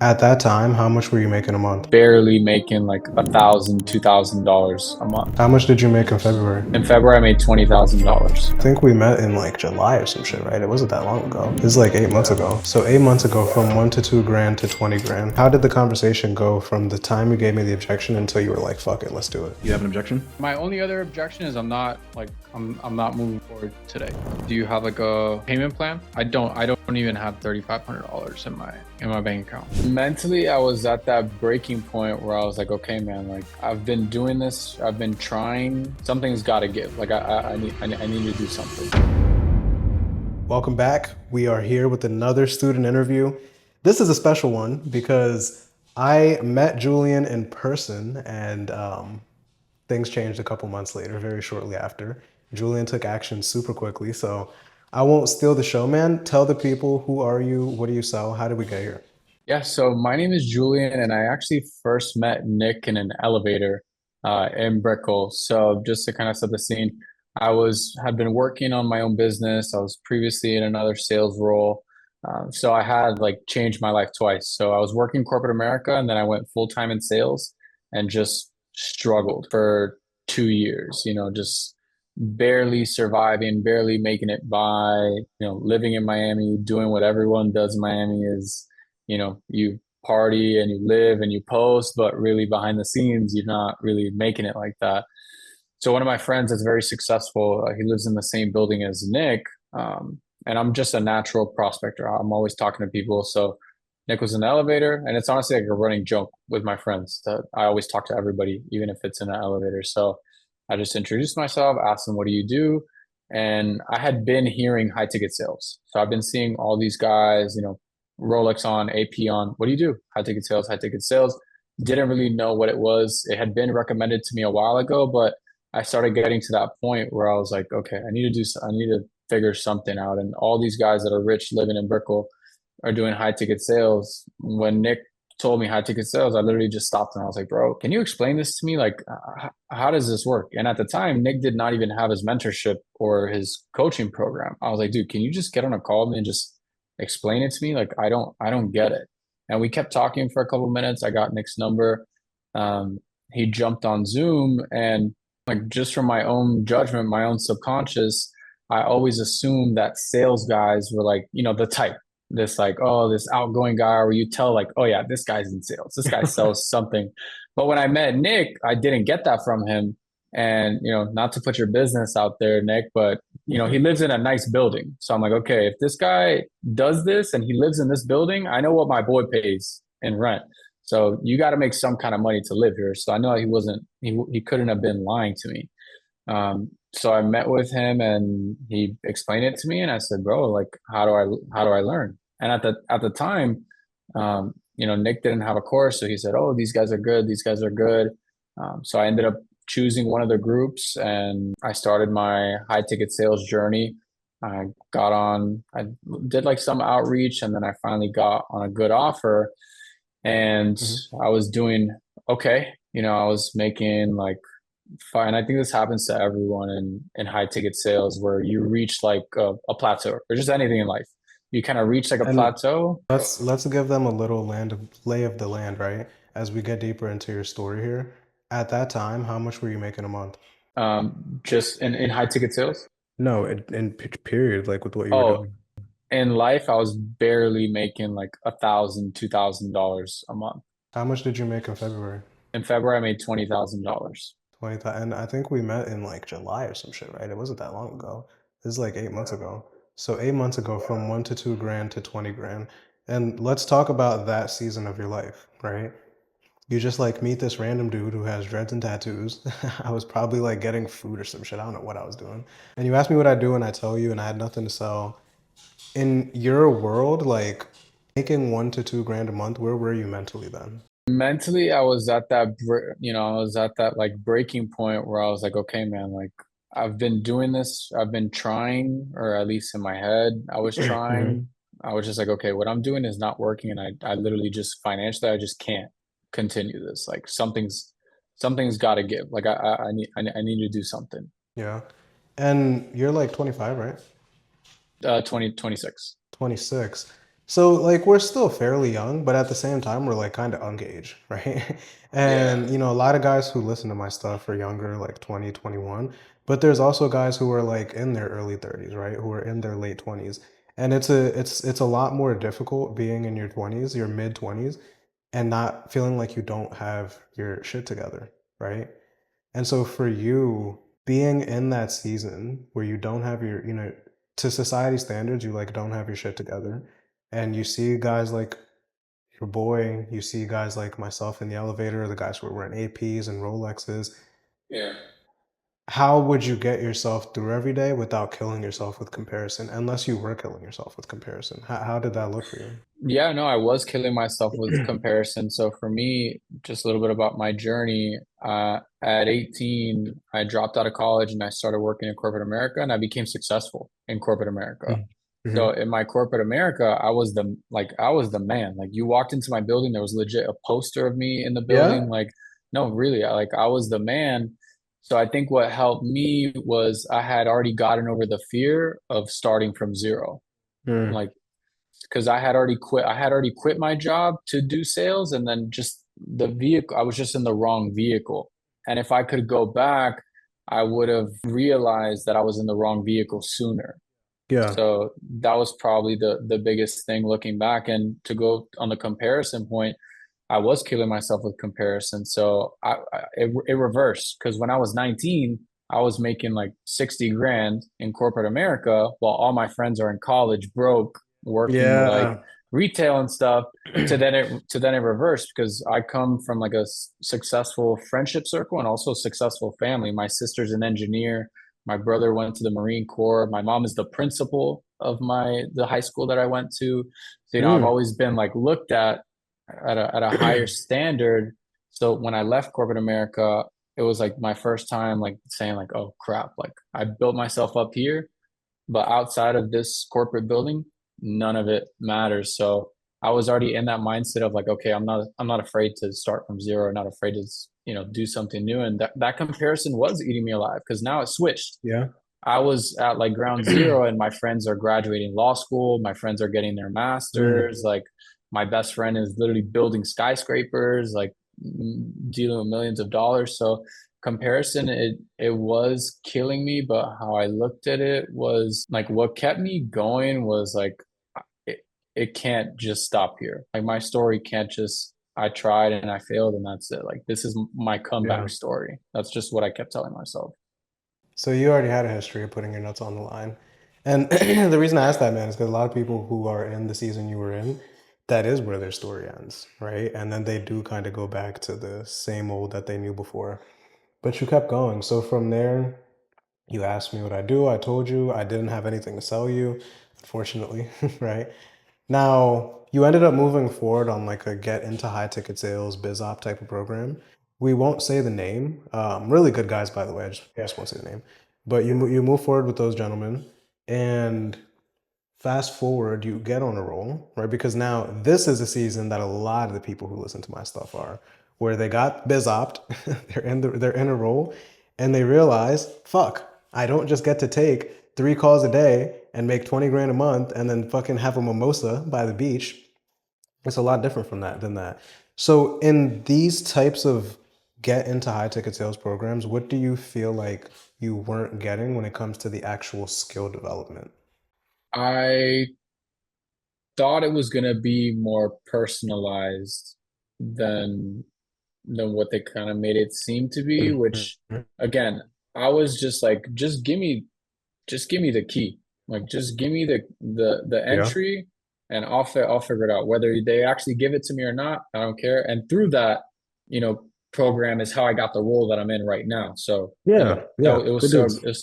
At that time, how much were you making a month? Barely making like $1,000, $2,000 a month. How much did you make in February? In February, I made $20,000. I think we met in like July or some shit, right? It wasn't that long ago. This is like 8 months ago. So 8 months ago, from 1 to 2 grand to 20 grand. How did the conversation go from the time you gave me the objection until you were like, fuck it, let's do it? You have an objection? My only other objection is I'm not moving forward today. Do you have like a payment plan? I don't even have $3,500 in my bank account. Mentally, I was at that breaking point where I was like, okay, man, like I've been doing this, I've been trying, something's got to give. Like I need to do something. Welcome back. We are here with another student interview. This is a special one because I met Julian in person and things changed a couple months later, very shortly after. Julian took action super quickly, so I won't steal the show, man. Tell the people, who are you? What do you sell? How did we get here? Yeah, so my name is Julian, and I actually first met Nick in an elevator in Brickell. So just to kind of set the scene, had been working on my own business. I was previously in another sales role, so I had like changed my life twice. So I was working corporate America, and then I went full time in sales, and just struggled for 2 years. Just barely surviving, barely making it by. Living in Miami, doing what everyone does in Miami is you party and you live and you post, but really behind the scenes, you're not really making it like that. So one of my friends that's very successful, he lives in the same building as Nick, and I'm just a natural prospector. I'm always talking to people. So Nick was in the elevator, and it's honestly like a running joke with my friends that I always talk to everybody, even if it's in an elevator. So I just introduced myself, asked them, "What do you do?" And I had been hearing high ticket sales. So I've been seeing all these guys, Rolex on, AP on. What do you do? High ticket sales, high ticket sales. Didn't really know what it was. It had been recommended to me a while ago, but I started getting to that point where I was like, okay, I need to figure something out. And all these guys that are rich living in Brickell are doing high ticket sales. When Nick told me high ticket sales, I literally just stopped and I was like, bro, can you explain this to me? Like, how does this work? And at the time, Nick did not even have his mentorship or his coaching program. I was like, dude, can you just get on a call with me and just explain it to me? Like, I don't get it. And we kept talking for a couple minutes. I got Nick's number. He jumped on Zoom, and like just from my own judgment, my own subconscious, I always assumed that sales guys were like, the type, this like, oh, this outgoing guy where you tell like, oh yeah, this guy's in sales. This guy sells something. But when I met Nick, I didn't get that from him. And, not to put your business out there, Nick, but he lives in a nice building. So I'm like, okay, if this guy does this and he lives in this building, I know what my boy pays in rent. So you got to make some kind of money to live here. So I know he couldn't have been lying to me. So I met with him and he explained it to me, and I said, bro, like, how do I learn? And at the time, Nick didn't have a course. So he said, oh, these guys are good. These guys are good. So I ended up choosing one of the groups, and I started my high ticket sales journey. I did like some outreach, and then I finally got on a good offer, and I was doing okay. I was making like fine. I think this happens to everyone in high ticket sales where you reach like a plateau or just anything in life. You kind of reach like a And plateau. let's give them a little lay of the land, right? As we get deeper into your story here. At that time, how much were you making a month? Just in high ticket sales. No, period, like with what you were Oh, doing. in life, I was barely making like $1,000, $2,000 a month. How much did you make in February? In February, I made $20,000. 20,000, and I think we met in like July or some shit, right? It wasn't that long ago. This is like 8 months ago. So 8 months ago, from 1 to 2 grand to 20 grand. And let's talk about that season of your life, right? You just like meet this random dude who has dreads and tattoos. I was probably like getting food or some shit. I don't know what I was doing. And you asked me what I do, and I tell you, and I had nothing to sell. In your world, like making 1 to 2 grand a month, where were you mentally then? Mentally, I was at I was at that like breaking point where I was like, okay, man, like I've been doing this, I've been trying, or at least in my head, I was Mhm. trying. I was just like, okay, what I'm doing is not working, and I literally just financially, I just can't continue this. Like something's got to give. Like I need to do something. Yeah. And you're like 25, right? 2026. 26. So like we're still fairly young, but at the same time we're like kind of engaged, right? Yeah. And a lot of guys who listen to my stuff are younger, like 20, 21. But there's also guys who are like in their early 30s, right? Who are in their late 20s. And it's a lot more difficult being in your 20s, your mid 20s, and not feeling like you don't have your shit together, right? And so for you, being in that season where you don't have to society standards, you like don't have your shit together, and you see guys like your boy, you see guys like myself in the elevator, the guys who are wearing APs and Rolexes. Yeah. How would you get yourself through every day without killing yourself with comparison, unless you were killing yourself with comparison? How did that look for you? Yeah, no, I was killing myself with comparison. So for me, just a little bit about my journey. At 18, I dropped out of college and I started working in corporate America, and I became successful in corporate America. So Mm-hmm. in my corporate America, I was the man. Like you walked into my building, there was legit a poster of me in the Yeah. building. Like, no, really, I was the man. So I think what helped me was I had already gotten over the fear of starting from zero. Mm. Like because I had already quit. I had already quit my job to do sales, and then just the vehicle. I was just in the wrong vehicle. And if I could go back, I would have realized that I was in the wrong vehicle sooner. Yeah. So that was probably the biggest thing looking back. And to go on the comparison point, I was killing myself with comparison. So it reversed because when I was 19, I was making like 60 grand in corporate America while all my friends are in college, broke, working like Yeah. retail and stuff. To then it reversed because I come from like a successful friendship circle and also a successful family. My sister's an engineer. My brother went to the Marine Corps. My mom is the principal of the high school that I went to. So I've Mm. always been like looked at a higher standard. So when I left corporate America, it was like my first time like saying like, oh crap, like I built myself up here, but outside of this corporate building, none of it matters. So I was already in that mindset of like, okay, I'm not afraid to start from zero, not afraid to do something new. And that comparison was eating me alive because now it switched. Yeah. I was at like ground zero and my friends are graduating law school. My friends are getting their Mm. masters. Like my best friend is literally building skyscrapers, like dealing with millions of dollars. So comparison, it was killing me, but how I looked at it was like what kept me going was like it, it can't just stop here. Like my story can't just I tried and I failed and that's it. Like this is my Yeah. comeback story. That's just what I kept telling myself. So you already had a history of putting your nuts on the line. And the reason I asked that, man, is because a lot of people who are in the season you were in, that is where their story ends, right? And then they do kind of go back to the same old that they knew before. But you kept going. So from there, you asked me what I do. I told you I didn't have anything to sell you, unfortunately, right? Now, you ended up moving forward on like a get into high ticket sales biz op type of program. We won't say the name. Really good guys, by the way. I just won't say the name. But you move forward with those gentlemen, and fast forward, you get on a roll, right? Because now this is a season that a lot of the people who listen to my stuff are, where they got biz opt, they're in a role, and they realize, fuck, I don't just get to take 3 calls a day and make 20 grand a month and then fucking have a mimosa by the beach. It's a lot different from that than that. So in these types of get into high ticket sales programs, what do you feel like you weren't getting when it comes to the actual skill development? I thought it was gonna be more personalized than than what they kind of made it seem to be, which Mhm. again, I was just like, just give me the key. Like just give me the Yeah. entry and I'll figure it out. Whether they actually give it to me or not, I don't care. And through that, program is how I got the role that I'm in right now. So, Yeah, yeah, so it was good so dudes. it was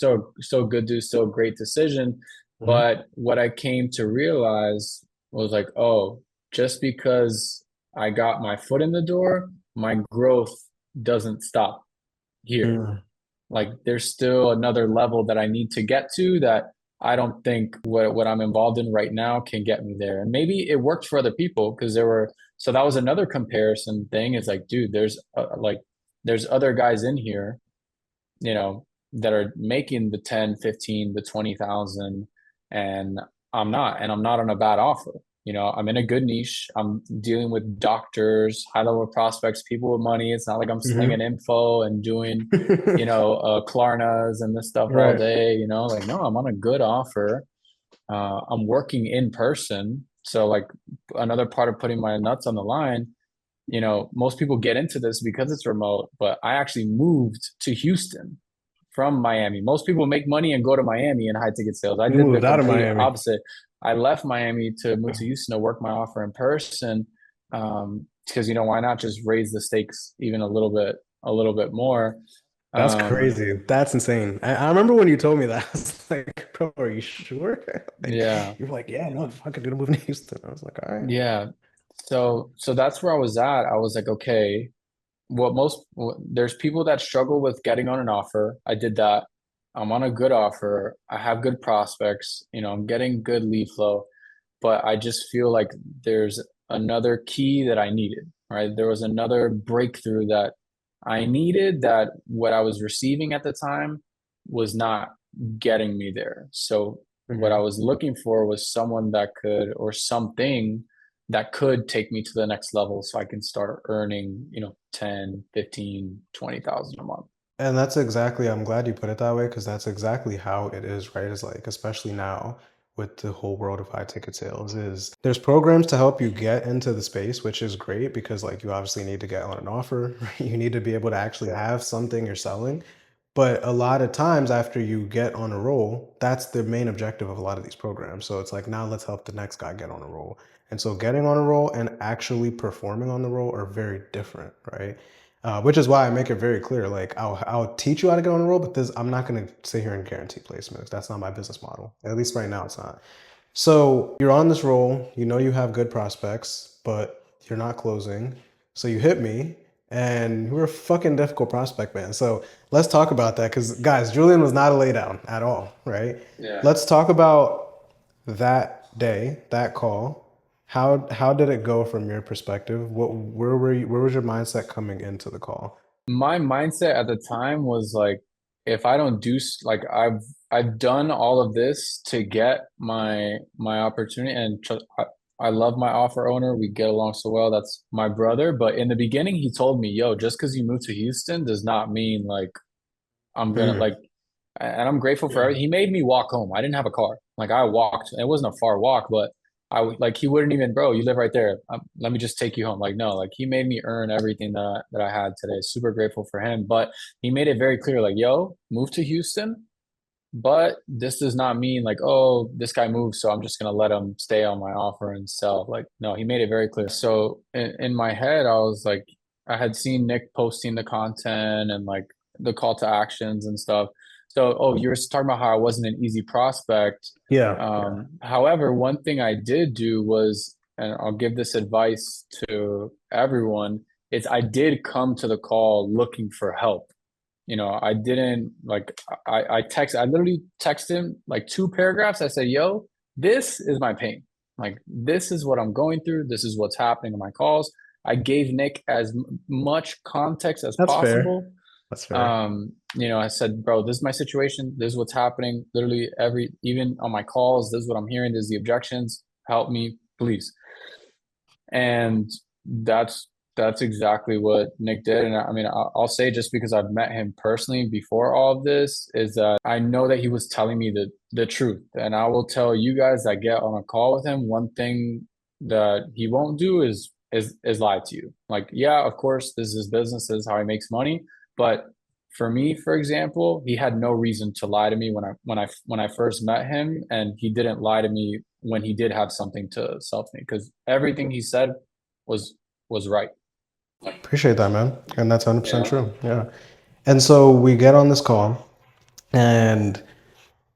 still good dude, still a great decision. Mhm. But what I came to realize was like, oh, just because I got my foot in the door, my growth doesn't stop here. Mm. Like there's still another level that I need to get to that I don't think what I'm involved in right now can get me there. And maybe it worked for other people because so that was another comparison thing. It's like, dude, there's other guys in here, that are making the 10, 15, the 20,000 and I'm not on a bad offer. I'm in a good niche. I'm dealing with doctors, high level prospects, people with money. It's not like I'm slinging Hmm. info and doing, Klarnas and this stuff all Right. day, like, no, I'm on a good offer. I'm working in person. So like another part of putting my nuts on the line, most people get into this because it's remote, but I actually moved to Houston from Miami. Most people make money and go to Miami in high ticket sales. I You did the moved out of complete Miami. opposite. I left Miami to move to Houston to work my offer in person. Because why not just raise the stakes even a little bit more? That's Um, crazy. That's insane. I remember when you told me that. I was like, bro, are you sure? Like, yeah, you were like, yeah, no, fucking gonna move to Houston. I was like, all right. yeah. So that's where I was at. I was like, okay, there's people that struggle with getting on an offer. I did that. I'm on a good offer. I have good prospects. I'm getting good lead flow, but I just feel like there's another key that I needed, right? There was another breakthrough that I needed that what I was receiving at the time was not getting me there. So what I Mhm. was looking for was someone that could, or something that could take me to the next level so I can start earning, 10, 15, 20,000 a month. And that's exactly, I'm glad you put it that way because that's exactly how it is, right? It's like, especially now with the whole world of high ticket sales, is there's programs to help you get into the space, which is great because like you obviously need to get on an offer, right? You need to be able to actually have something you're selling. But a lot of times after you get on a roll, that's the main objective of a lot of these programs. So it's like, now let's help the next guy get on a roll. And so getting on a roll and actually performing on the roll are very different, right? Which is why I make it very clear. Like I'll teach you how to get on a roll, but I'm not going to sit here and guarantee placements. That's not my business model. At least right now, it's not. So you're on this roll. You know you have good prospects, but you're not closing. So you hit me, and you were a fucking difficult prospect, man. So let's talk about that, because guys, Julian was not a lay down at all, right? Yeah. Let's talk about that day, that call. How did it go from your perspective? Where were you? Where was your mindset coming into the call? My mindset at the time was like, if I don't like I've done all of this to get my opportunity, and I love my offer owner. We get along so well. That's my brother. But in the beginning, he told me, "Yo, just because you moved to Houston does not mean like I'm gonna Mm, like." And I'm grateful for everything. He made me walk home. I didn't have a car. Like I walked. It wasn't a far walk, but like he wouldn't even, bro. You live right there. Let me just take you home. Like no, like he made me earn everything that I had today. Super grateful for him. But he made it very clear, like, yo, move to Houston. But this does not mean like, oh, this guy moved, so I'm just gonna let him stay on my offer and sell. Like, no, he made it very clear. So in my head, I was like, I had seen Nick posting the content and like the call to actions and stuff. So, oh, you're talking about how I wasn't an easy prospect. yeah, yeah. However, one thing I did do was, and I'll give this advice to everyone, is I did come to the call looking for help. I didn't like I literally texted him like two paragraphs. I said, yo, this is my pain. Like this is what I'm going through. This is what's happening in my calls. I gave Nick as much context as That's fair. possible. That's fair. I said, bro, this is my situation. This is what's happening. Literally even on my calls, this is what I'm hearing. This is the objections. Help me, please. And that's that's exactly what Nick did. And I mean, I'll say, just because I've met him personally before all of this, is that I know that he was telling me the truth. And I will tell you guys that get on a call with him, one thing that he won't do is lie to you. Like, yeah, of course, this is his business, this is how he makes money. But for me, for example, he had no reason to lie to me when I first met him, and he didn't lie to me when he did have something to sell to me, because everything he said was was right. Appreciate that, man. And that's 100% Yeah. true. Yeah. And so we get on this call, and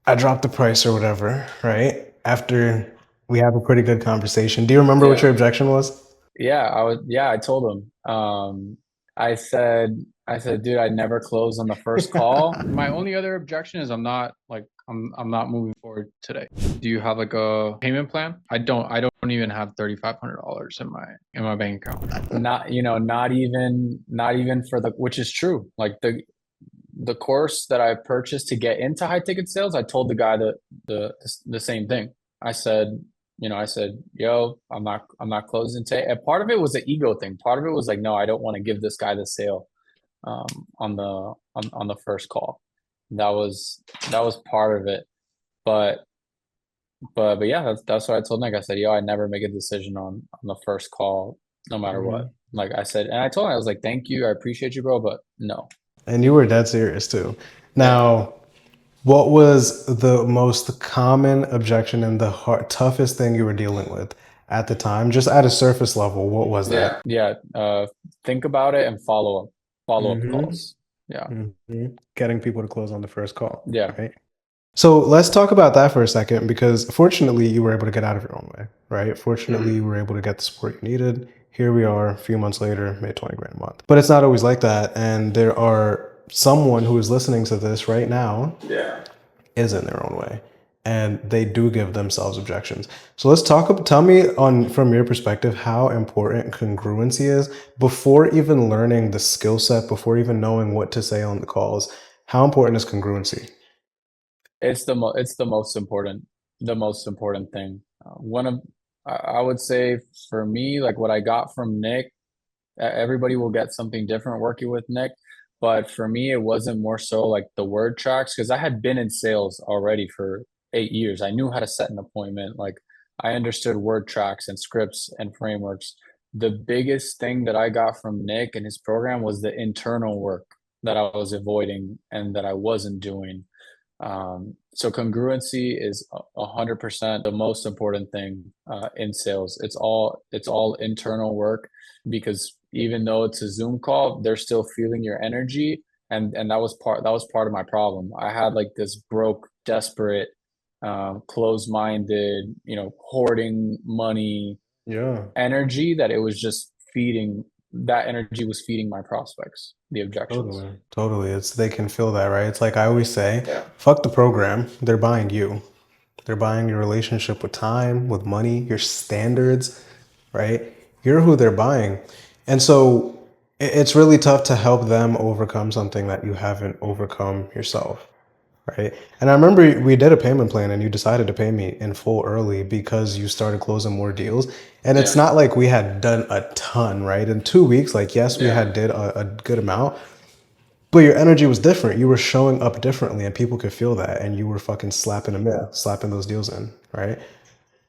I drop the price or whatever, right? After we have a pretty good conversation. Do you remember what Yeah. your objection was? I told him. I said, dude, I never close on the first call. My only other objection is I'm not moving forward today. Do you have like a payment plan? I don't even have $3,500 in my bank account. Not even for the, which is true. Like the course that I purchased to get into high ticket sales, I told the guy the same thing. I said, I said, "Yo, I'm not closing today." And part of it was an ego thing. Part of it was like, no, I don't want to give this guy the sale on the first call. That was that was part of it. But but yeah, that's what I told Nick. I said, "Yo, I never make a decision on the first call, no matter what." Mhm. Like I said, and I told him, I was like, "Thank you, I appreciate you, bro, but no." And you were dead serious too. Yeah. Now, what was the most common objection and the toughest thing you were dealing with at the time? Just at a surface level, what was Yeah, that? yeah. Think about it and follow up Mm-hmm. calls. Yeah, Mm-hmm. Getting people to close on the first call, yeah, right? So let's talk about that for a second because fortunately you were able to get out of your own way, right? Fortunately, you were able to get the support you needed. Here we are a few months later, made 20 grand a month. But it's not always like that. And there are someone who is listening to this right now yeah. is in their own way. And they do give themselves objections. So let's talk. Tell me on from your perspective how important congruency is before even learning the skill set, before even knowing what to say on the calls. How important is congruency? It's the most important thing. One of I would say for me, like what I got from Nick, everybody will get something different working with Nick, but for me, it wasn't more so like the word tracks because I had been in sales already for 8 years. I knew how to set an appointment. Like I understood word tracks and scripts and frameworks. The biggest thing that I got from Nick and his program was the internal work that I was avoiding and that I wasn't doing. So congruency is 100% the most important thing in sales. It's all internal work because even though it's a Zoom call, they're still feeling your energy, and that was part of my problem. I had like this broke, desperate, closed-minded, hoarding money Yeah. energy that it was just feeding. That energy was feeding my prospects, the objections. Totally. Totally. It's they can feel that, right? It's like I always say, Yeah. fuck the program. They're buying you. They're buying your relationship with time, with money, your standards, right? You're who they're buying. And so it's really tough to help them overcome something that you haven't overcome yourself, right? And I remember we did a payment plan and you decided to pay me in full early because you started closing more deals. And it's Yeah. not like we had done a ton, right? In 2 weeks, like, yes, we Yeah. had did a good amount, but your energy was different. You were showing up differently, and people could feel that. And you were fucking slapping them in, slapping those deals in, right?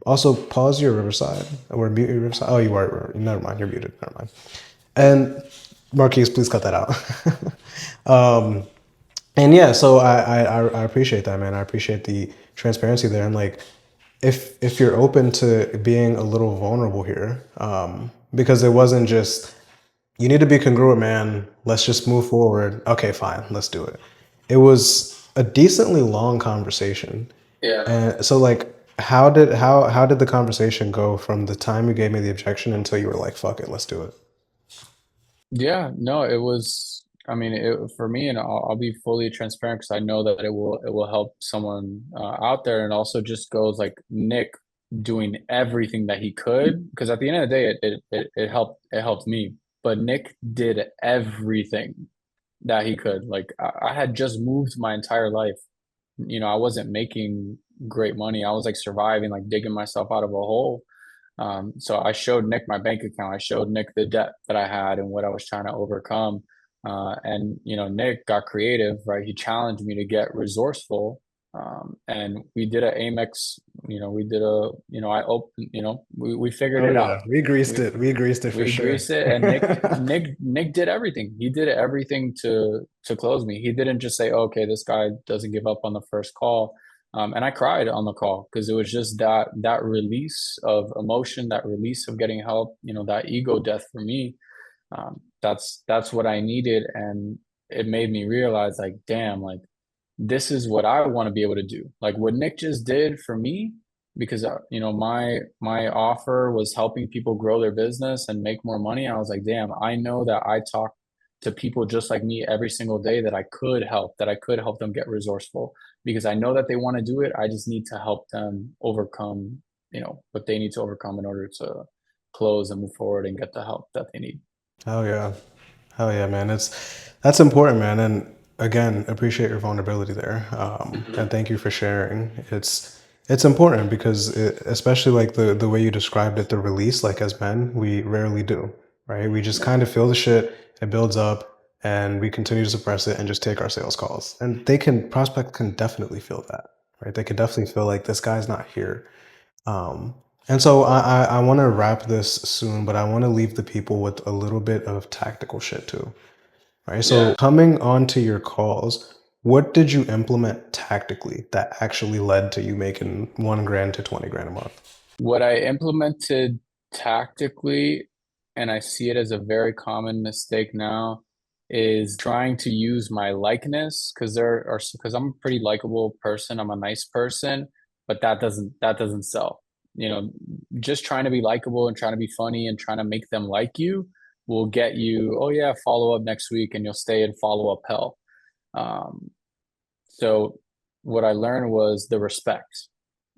Also, pause your Riverside or mute your Riverside. Oh, you are. Never mind. You're muted. Never mind. And Marquise, please cut that out. And yeah, so I appreciate that, man. I appreciate the transparency there, and like, if you're open to being a little vulnerable here, because it wasn't just you need to be congruent, man. Let's just move forward. Okay, fine, let's do it. It was a decently long conversation, Yeah. and so like, how did the conversation go from the time you gave me the objection until you were like, fuck it, let's do it? Yeah, no, it was, I mean, for me, and I'll be fully transparent because I know that it will help someone out there, and also just goes like Nick doing everything that he could because at the end of the day, it helped me, but Nick did everything that he could. Like I had just moved my entire life. I wasn't making great money. I was like surviving, like digging myself out of a hole. So I showed Nick my bank account. I showed Nick the debt that I had and what I was trying to overcome. And Nick got creative, right? He challenged me to get resourceful. And we did a Amex. We did a. I opened. We figured Oh it out. yeah, we greased We it. We greased it for we sure. greased it, and Nick did everything. He did everything to close me. He didn't just say, "Okay, this guy doesn't give up on the first call." And I cried on the call because it was just that release of emotion, that release of getting help. That ego death for me. That's what I needed, and it made me realize, like, damn, like this is what I want to be able to do. Like what Nick just did for me, because my offer was helping people grow their business and make more money. And I was like, damn, I know that I talk to people just like me every single day that I could help them get resourceful because I know that they want to do it. I just need to help them overcome, what they need to overcome in order to close and move forward and get the help that they need. Hell yeah. Hell yeah, man. That's important, man. And again, appreciate your vulnerability there. And thank you for sharing. It's important because especially like the way you described it, the release, like as men, we rarely do, right? We just kind of feel the shit, it builds up, and we continue to suppress it and just take our sales calls. And prospect can definitely feel that, right? They can definitely feel like this guy's not here. Um, and so I want to wrap this soon, but I want to leave the people with a little bit of tactical shit too, right? So Yeah. coming onto your calls, what did you implement tactically that actually led to you making 1 grand to 20 grand a month? What I implemented tactically, and I see it as a very common mistake now, is trying to use my likeness because I'm a pretty likable person. I'm a nice person, but that doesn't sell. You know, just trying to be likable and trying to be funny and trying to make them like you will get you, oh yeah, follow up next week and you'll stay in follow up hell. Um, so what I learned was the respect,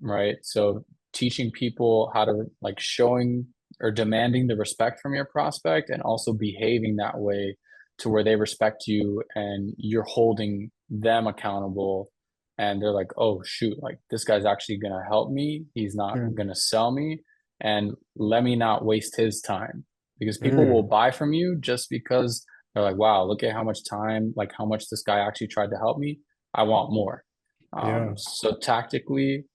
right? So teaching people how to like showing or demanding the respect from your prospect and also behaving that way to where they respect you and you're holding them accountable and they're like, "Oh shoot, like this guy's actually going to help me. He's not Mm, going to sell me and let me not waste his time." Because people will mm, buy from you just because they're like, "Wow, look at how much time, like how much this guy actually tried to help me. I want more." yeah. So tactically,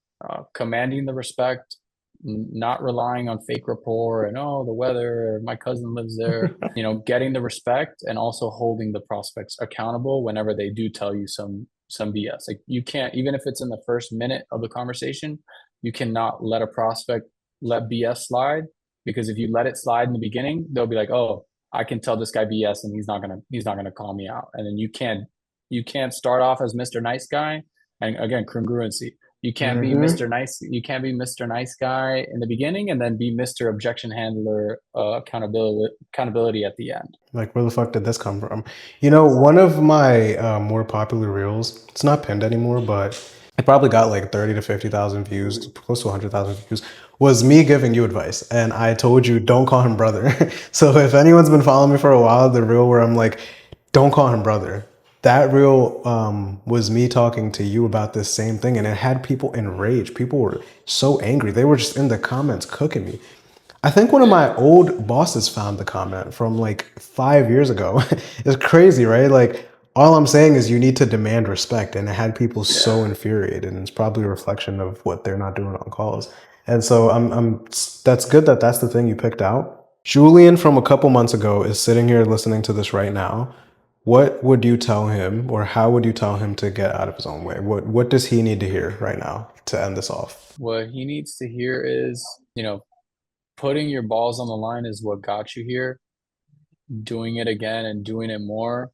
commanding the respect, not relying on fake rapport and oh the weather, my cousin lives there. Getting the respect and also holding the prospects accountable whenever they do tell you some BS. Like you can't, even if it's in the first minute of the conversation, you cannot let a prospect let BS slide because if you let it slide in the beginning, they'll be like, oh, I can tell this guy BS and he's not gonna call me out. And then you can't start off as Mr. Nice Guy and again, congruency. You can't be Hmm. Mr. Nice. You can't be Mr. Nice Guy in the beginning and then be Mr. Objection Handler, accountability at the end. Like, where the fuck did this come from? You know, one of my more popular reels, it's not pinned anymore, but it probably got like 30 to 50,000 views, close to 100,000 views, was me giving you advice. And I told you, don't call him brother. So if anyone's been following me for a while, the reel where I'm like, don't call him brother. That reel was me talking to you about this same thing, and it had people enraged. People were so angry. They were just in the comments cooking me. I think one of Yeah. my old bosses found the comment from like 5 years ago. It's crazy, right? Like, all I'm saying is you need to demand respect, and it had people so Yeah. infuriated, and it's probably a reflection of what they're not doing on calls. And so that's good that that's the thing you picked out. Julian from a couple months ago is sitting here listening to this right now. What would you tell him, or how would you tell him to get out of his own way? What does he need to hear right now to end this off? What he needs to hear is, putting your balls on the line is what got you here. Doing it again and doing it more,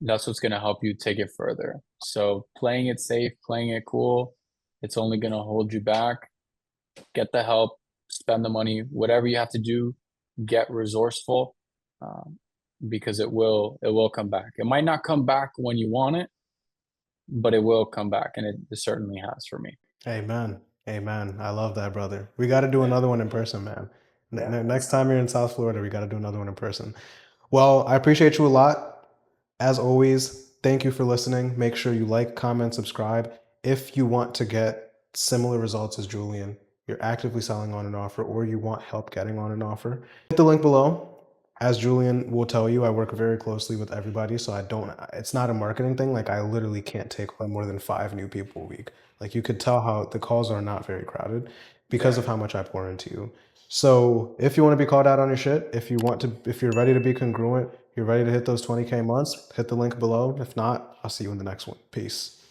that's what's going to help you take it further. So playing it safe, playing it cool, it's only going to hold you back. Get the help, spend the money, whatever you have to do, get resourceful, um, because it will come back. It might not come back when you want it, but it will come back, and it certainly has for me. Amen. Amen. I love that, brother. We got to do another one in person, man. Next time you're in South Florida, we got to do another one in person. Well, I appreciate you a lot. As always, thank you for listening. Make sure you like, comment, subscribe. If you want to get similar results as Julian, you're actively selling on an offer, or you want help getting on an offer, hit the link below. As Julian will tell you, I work very closely with everybody, so it's not a marketing thing. Like, I literally can't take on more than 5 new people a week. Like, you could tell how the calls are not very crowded because Yeah. of how much I pour into you. So if you want to be called out on your shit, if you're ready to be congruent, you're ready to hit those 20K months, hit the link below. If not, I'll see you in the next one. Peace.